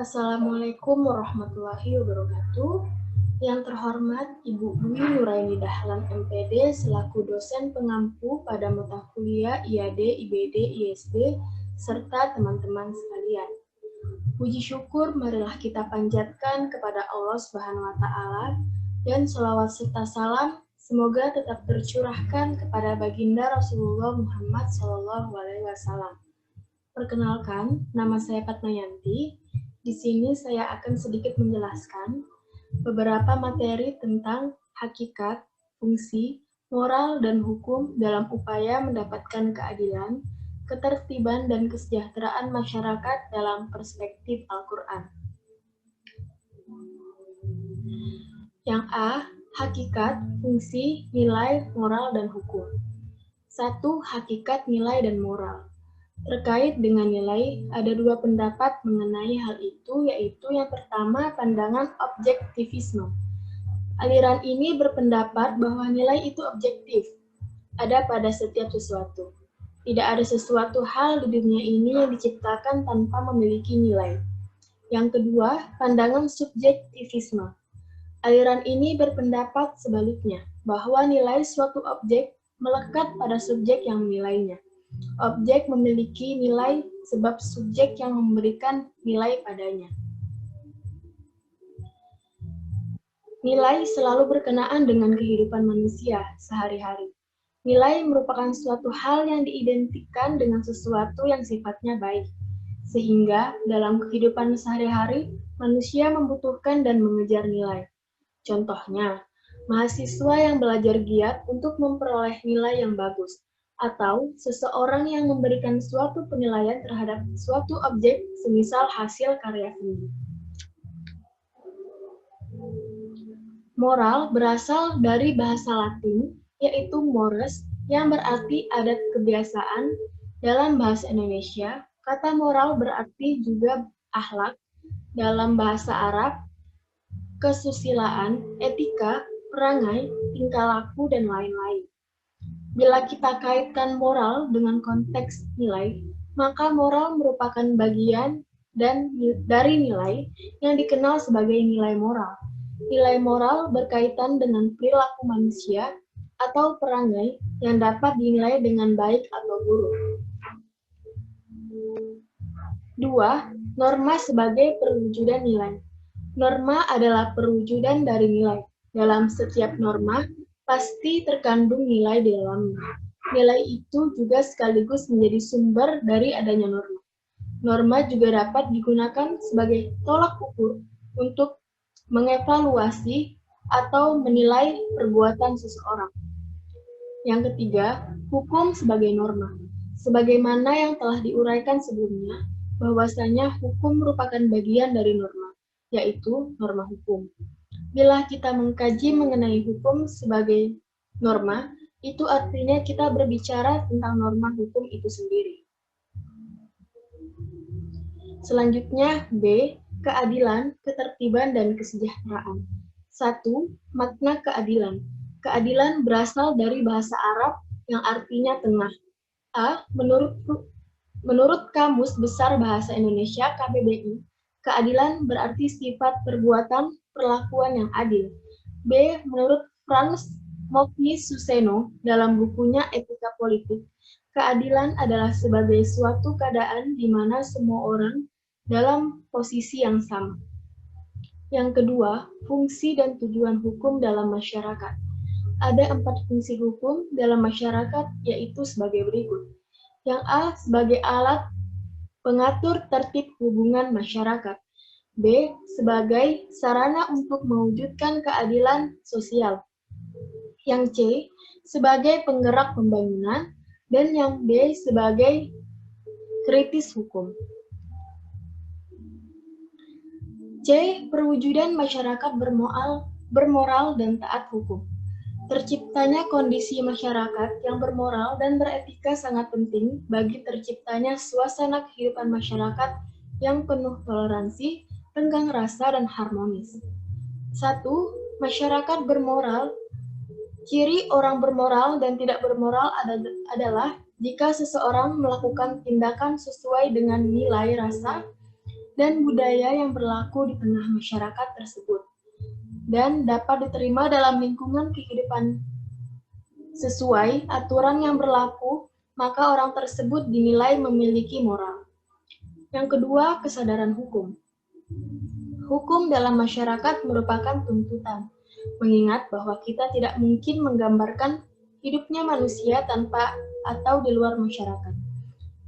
Assalamualaikum warahmatullahi wabarakatuh. Yang terhormat Ibu Dwi Nuraini Dahlan MPD selaku dosen pengampu pada mata kuliah IAD, IBD, ISB, serta teman-teman sekalian. Puji syukur marilah kita panjatkan kepada Allah Subhanahu wa taala dan sholawat serta salam semoga tetap tercurahkan kepada baginda Rasulullah Muhammad SAW. Perkenalkan, nama saya Fatmayanti. Di sini saya akan sedikit menjelaskan beberapa materi tentang hakikat, fungsi, moral, dan hukum dalam upaya mendapatkan keadilan, ketertiban, dan kesejahteraan masyarakat dalam perspektif Al-Quran. Yang A. Hakikat, fungsi, nilai, moral, dan hukum. 1. Hakikat, nilai, dan moral. Terkait dengan nilai, ada dua pendapat mengenai hal itu, yaitu yang pertama, pandangan objektivisme. Aliran ini berpendapat bahwa nilai itu objektif, ada pada setiap sesuatu. Tidak ada sesuatu hal di dunia ini yang diciptakan tanpa memiliki nilai. Yang kedua, pandangan subjektivisme. Aliran ini berpendapat sebaliknya, bahwa nilai suatu objek melekat pada subjek yang menilainya. Objek memiliki nilai sebab subjek yang memberikan nilai padanya. Nilai selalu berkenaan dengan kehidupan manusia sehari-hari. Nilai merupakan suatu hal yang diidentikan dengan sesuatu yang sifatnya baik. Sehingga dalam kehidupan sehari-hari, manusia membutuhkan dan mengejar nilai. Contohnya, mahasiswa yang belajar giat untuk memperoleh nilai yang bagus, atau seseorang yang memberikan suatu penilaian terhadap suatu objek, semisal hasil karya seni. Moral berasal dari bahasa Latin, yaitu mores, yang berarti adat kebiasaan. Dalam bahasa Indonesia, kata moral berarti juga akhlak. Dalam bahasa Arab, kesusilaan, etika, perangai, tingkah laku, dan lain-lain. Bila kita kaitkan moral dengan konteks nilai, maka moral merupakan bagian dari nilai yang dikenal sebagai nilai moral. Nilai moral berkaitan dengan perilaku manusia atau perangai yang dapat dinilai dengan baik atau buruk. 2. Norma sebagai perwujudan nilai. Norma adalah perwujudan dari nilai. Dalam setiap norma, pasti terkandung nilai di dalamnya. Nilai itu juga sekaligus menjadi sumber dari adanya norma. Norma juga dapat digunakan sebagai tolak ukur untuk mengevaluasi atau menilai perbuatan seseorang. Yang ketiga, hukum sebagai norma. Sebagaimana yang telah diuraikan sebelumnya, bahwasanya hukum merupakan bagian dari norma, yaitu norma hukum. Bila kita mengkaji mengenai hukum sebagai norma, itu artinya kita berbicara tentang norma hukum itu sendiri. Selanjutnya, B. Keadilan, ketertiban, dan kesejahteraan. 1. Makna keadilan. Keadilan berasal dari bahasa Arab yang artinya tengah. A. Menurut Kamus Besar Bahasa Indonesia (KBBI), keadilan berarti sifat perbuatan perlakuan yang adil. B. Menurut Frans Mognis Suseno dalam bukunya Etika Politik, keadilan adalah sebagai suatu keadaan di mana semua orang dalam posisi yang sama. Yang kedua, fungsi dan tujuan hukum dalam masyarakat. Ada 4 fungsi hukum dalam masyarakat, yaitu sebagai berikut. Yang A. Sebagai alat pengatur tertib hubungan masyarakat. B. Sebagai sarana untuk mewujudkan keadilan sosial. Yang C. Sebagai penggerak pembangunan. Dan yang D. Sebagai kritis hukum. C. Perwujudan masyarakat bermoral dan taat hukum. Terciptanya kondisi masyarakat yang bermoral dan beretika sangat penting bagi terciptanya suasana kehidupan masyarakat yang penuh toleransi, tenggang rasa, dan harmonis. 1. Masyarakat bermoral. Ciri orang bermoral dan tidak bermoral adalah jika seseorang melakukan tindakan sesuai dengan nilai rasa, dan budaya yang berlaku di tengah masyarakat tersebut, dan dapat diterima dalam lingkungan kehidupan sesuai aturan yang berlaku, maka orang tersebut dinilai memiliki moral. Yang kedua, kesadaran hukum. Hukum dalam masyarakat merupakan tuntutan, mengingat bahwa kita tidak mungkin menggambarkan hidupnya manusia tanpa atau di luar masyarakat.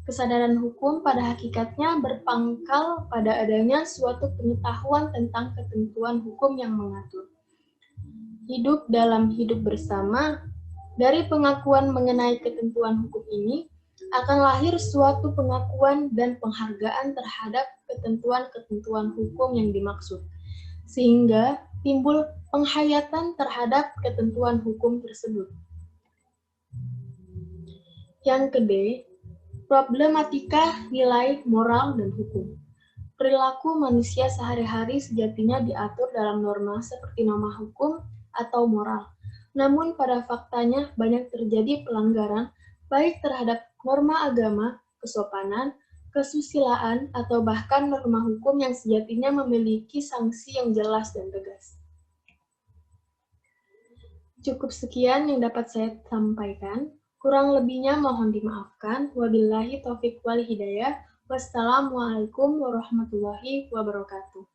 Kesadaran hukum pada hakikatnya berpangkal pada adanya suatu pengetahuan tentang ketentuan hukum yang mengatur. Hidup dalam hidup bersama, dari pengakuan mengenai ketentuan hukum ini, akan lahir suatu pengakuan dan penghargaan terhadap ketentuan-ketentuan hukum yang dimaksud, sehingga timbul penghayatan terhadap ketentuan hukum tersebut. Yang kedua, problematika nilai moral dan hukum. Perilaku manusia sehari-hari sejatinya diatur dalam norma seperti norma hukum atau moral. Namun pada faktanya banyak terjadi pelanggaran baik terhadap norma agama, kesopanan, kesusilaan, atau bahkan norma hukum yang sejatinya memiliki sanksi yang jelas dan tegas. Cukup sekian yang dapat saya sampaikan. Kurang lebihnya mohon dimaafkan. Wabillahi taufiq wal hidayah. Wassalamualaikum warahmatullahi wabarakatuh.